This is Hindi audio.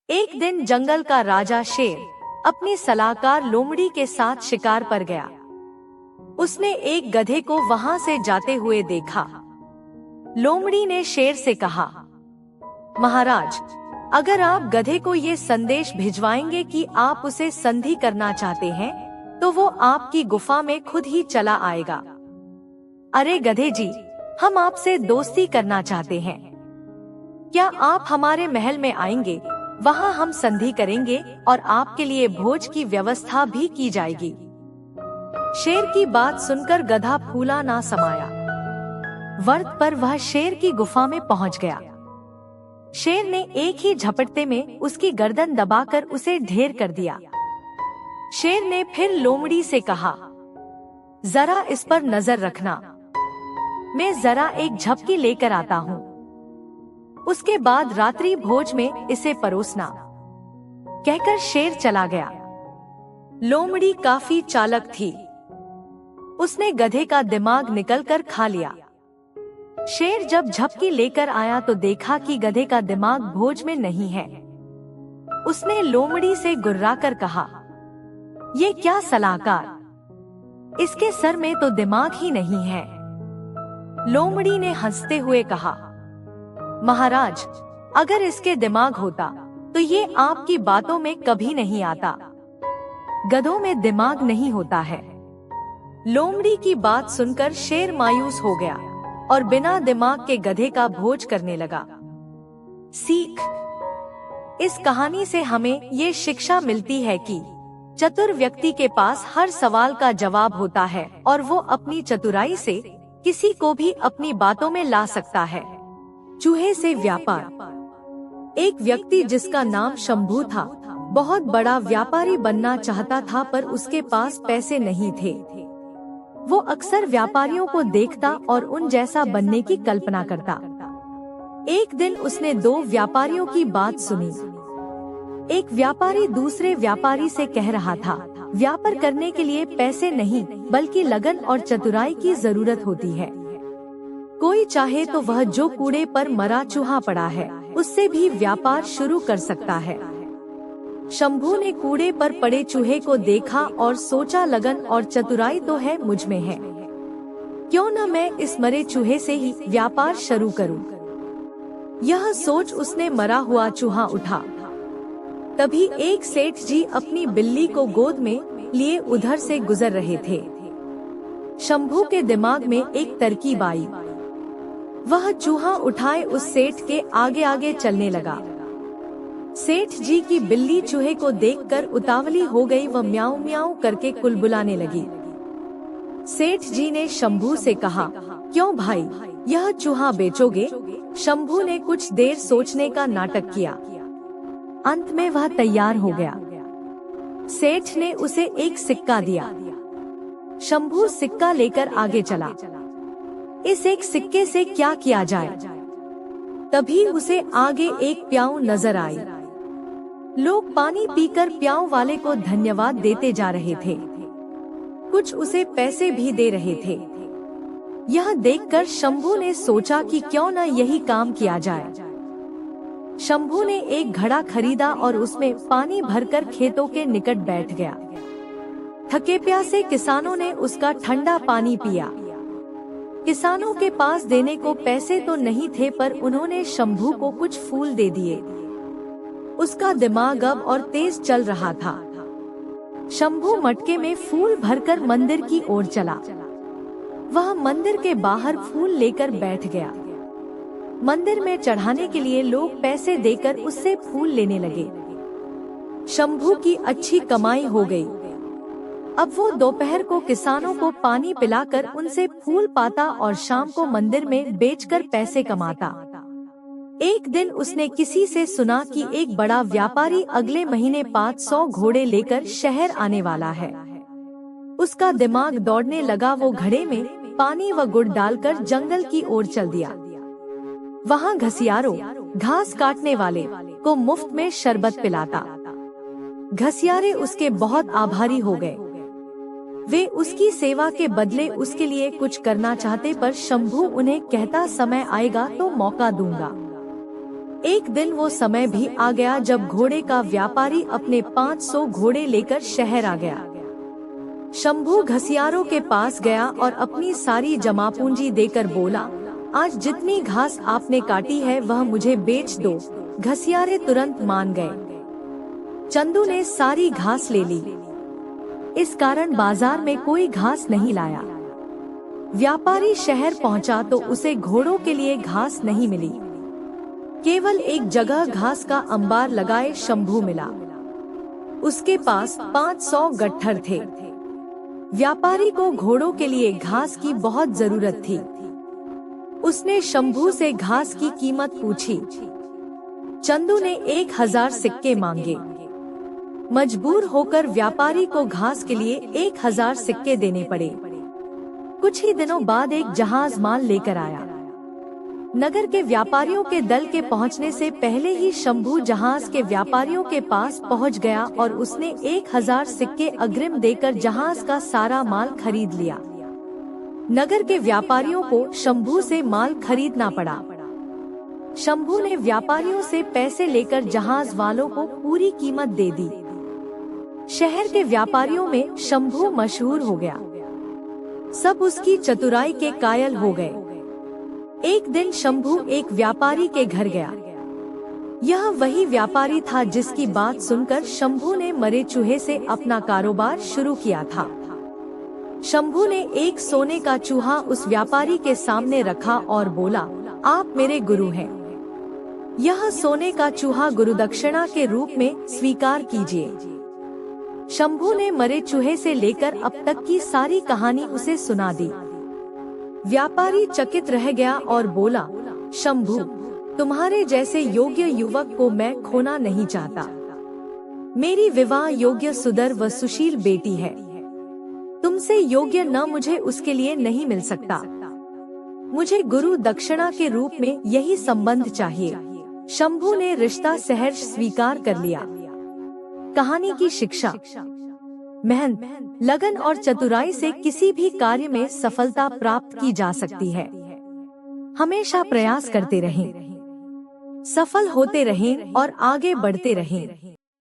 एक दिन जंगल का राजा शेर अपनी सलाहकार लोमड़ी के साथ शिकार पर गया। उसने एक गधे को वहां से जाते हुए देखा। लोमड़ी ने शेर से कहा, महाराज, अगर आप गधे को ये संदेश भिजवाएंगे कि आप उसे संधि करना चाहते हैं, तो वो आपकी गुफा में खुद ही चला आएगा। अरे गधे जी, हम आपसे दोस्ती करना चाहते हैं। क्या आप हमारे महल में आएंगे? वहाँ हम संधि करेंगे और आपके लिए भोज की व्यवस्था भी की जाएगी। शेर की बात सुनकर गधा फूला ना समाया। वर्त पर वह शेर की गुफा में पहुँच गया। शेर ने एक ही झपटते में उसकी गर्दन दबाकर उसे ढेर कर दिया। शेर ने फिर लोमड़ी से कहा, जरा इस पर नजर रखना, मैं जरा एक झपकी लेकर आता हूँ। उसके बाद रात्रि भोज में इसे परोसना। कहकर शेर चला गया। लोमड़ी काफी चालाक थी। उसने गधे का दिमाग निकलकर खा लिया। शेर जब झपकी लेकर आया तो देखा कि गधे का दिमाग भोज में नहीं है। उसने लोमड़ी से गुर्राकर कहा, ये क्या सलाहकार, इसके सर में तो दिमाग ही नहीं है। लोमड़ी ने हंसते हुए कहा, महाराज, अगर इसके दिमाग होता तो ये आपकी बातों में कभी नहीं आता। गधों में दिमाग नहीं होता है। लोमड़ी की बात सुनकर शेर मायूस हो गया और बिना दिमाग के गधे का भोज करने लगा। सीख: इस कहानी से हमें ये शिक्षा मिलती है कि चतुर व्यक्ति के पास हर सवाल का जवाब होता है और वो अपनी चतुराई से किसी को भी अपनी बातों में ला सकता है। चूहे से व्यापार। एक व्यक्ति जिसका नाम शंभू था, बहुत बड़ा व्यापारी बनना चाहता था, पर उसके पास पैसे नहीं थे। वो अक्सर व्यापारियों को देखता और उन जैसा बनने की कल्पना करता। एक दिन उसने दो व्यापारियों की बात सुनी। एक व्यापारी दूसरे व्यापारी से कह रहा था, व्यापार करने के लिए पैसे नहीं बल्कि लगन और चतुराई की जरूरत होती है। कोई चाहे तो वह जो कूड़े पर मरा चूहा पड़ा है उससे भी व्यापार शुरू कर सकता है। शंभू ने कूड़े पर पड़े चूहे को देखा और सोचा, लगन और चतुराई तो है मुझ में है, क्यों न मैं इस मरे चूहे से ही व्यापार शुरू करूं। यह सोच उसने मरा हुआ चूहा उठा। तभी एक सेठ जी अपनी बिल्ली को गोद में लिए उधर से गुजर रहे थे। शंभू के दिमाग में एक तरकीब आई। वह चूहा उठाए उस सेठ के आगे आगे चलने लगा। सेठ जी की बिल्ली चूहे को देखकर उतावली हो गई। वह म्याऊं म्याऊं करके कुलबुलाने लगी। सेठ जी ने शंभू से कहा, क्यों भाई, यह चूहा बेचोगे? शंभू ने कुछ देर सोचने का नाटक किया। अंत में वह तैयार हो गया। सेठ ने उसे एक सिक्का दिया। शंभू सिक्का लेकर आगे चला। इस एक सिक्के से क्या किया जाए? तभी उसे आगे एक प्याऊ नजर आई। लोग पानी पीकर प्याऊ वाले को धन्यवाद देते जा रहे थे। कुछ उसे पैसे भी दे रहे थे। यह देखकर शंभू ने सोचा कि क्यों न यही काम किया जाए। शंभू ने एक घड़ा खरीदा और उसमें पानी भरकर खेतों के निकट बैठ गया। थके प्यासे किसानों ने उसका ठंडा पानी पिया। किसानों के पास देने को पैसे तो नहीं थे, पर उन्होंने शंभू को कुछ फूल दे दिए। उसका दिमाग अब और तेज चल रहा था। शंभू मटके में फूल भरकर मंदिर की ओर चला। वह मंदिर के बाहर फूल लेकर बैठ गया। मंदिर में चढ़ाने के लिए लोग पैसे देकर उससे फूल लेने लगे। शंभू की अच्छी कमाई हो गई। अब वो दोपहर को किसानों को पानी पिलाकर उनसे फूल पाता और शाम को मंदिर में बेचकर पैसे कमाता। एक दिन उसने किसी से सुना कि एक बड़ा व्यापारी अगले महीने 500 घोड़े लेकर शहर आने वाला है। उसका दिमाग दौड़ने लगा। वो घड़े में पानी व गुड़ डालकर जंगल की ओर चल दिया। वहाँ घसियारों, घास काटने वाले को मुफ्त में शरबत पिलाता। घसियारे उसके बहुत आभारी हो गए। वे उसकी सेवा के बदले उसके लिए कुछ करना चाहते, पर शंभू उन्हें कहता, समय आएगा तो मौका दूंगा। एक दिन वो समय भी आ गया जब घोड़े का व्यापारी अपने 500 घोड़े लेकर शहर आ गया। शंभू घसियारों के पास गया और अपनी सारी जमा पूंजी देकर बोला, आज जितनी घास आपने काटी है वह मुझे बेच दो। घसियारे तुरंत मान गए। चंदू ने सारी घास ले ली। इस कारण बाजार में कोई घास नहीं लाया। व्यापारी शहर पहुंचा तो उसे घोड़ों के लिए घास नहीं मिली। केवल एक जगह घास का अंबार लगाए शंभू मिला। उसके पास 500 गट्ठर थे। व्यापारी को घोड़ों के लिए घास की बहुत जरूरत थी। उसने शंभू से घास की कीमत पूछी। चंदू ने 1000 सिक्के मांगे। मजबूर होकर व्यापारी को घास के लिए 1000 सिक्के देने पड़े। कुछ ही दिनों बाद एक जहाज माल लेकर आया। नगर के व्यापारियों के दल के पहुंचने से पहले ही शंभू जहाज के व्यापारियों के पास पहुंच गया और उसने 1000 सिक्के अग्रिम देकर जहाज का सारा माल खरीद लिया। नगर के व्यापारियों को शंभू से माल खरीदना पड़ा। शंभू ने व्यापारियों से पैसे लेकर जहाज वालों को पूरी कीमत दे दी। शहर के व्यापारियों में शंभू मशहूर हो गया। सब उसकी चतुराई के कायल हो गए। एक दिन शंभू एक व्यापारी के घर गया। यह वही व्यापारी था जिसकी बात सुनकर शंभू ने मरे चूहे से अपना कारोबार शुरू किया था। शंभू ने एक सोने का चूहा उस व्यापारी के सामने रखा और बोला, आप मेरे गुरु हैं। यह सोने का चूहा गुरुदक्षिणा के रूप में स्वीकार कीजिए। शंभू ने मरे चूहे से लेकर अब तक की सारी कहानी उसे सुना दी। व्यापारी चकित रह गया और बोला, शंभू, तुम्हारे जैसे योग्य युवक को मैं खोना नहीं चाहता। मेरी विवाह योग्य सुंदर व सुशील बेटी है। तुमसे योग्य न मुझे उसके लिए नहीं मिल सकता। मुझे गुरु दक्षिणा के रूप में यही संबंध चाहिए। शंभू ने रिश्ता सहर्ष स्वीकार कर लिया। कहानी की शिक्षा: मेहनत, लगन और चतुराई से किसी भी कार्य में सफलता प्राप्त की जा सकती है। हमेशा प्रयास करते रहें, सफल होते रहें और आगे बढ़ते रहें।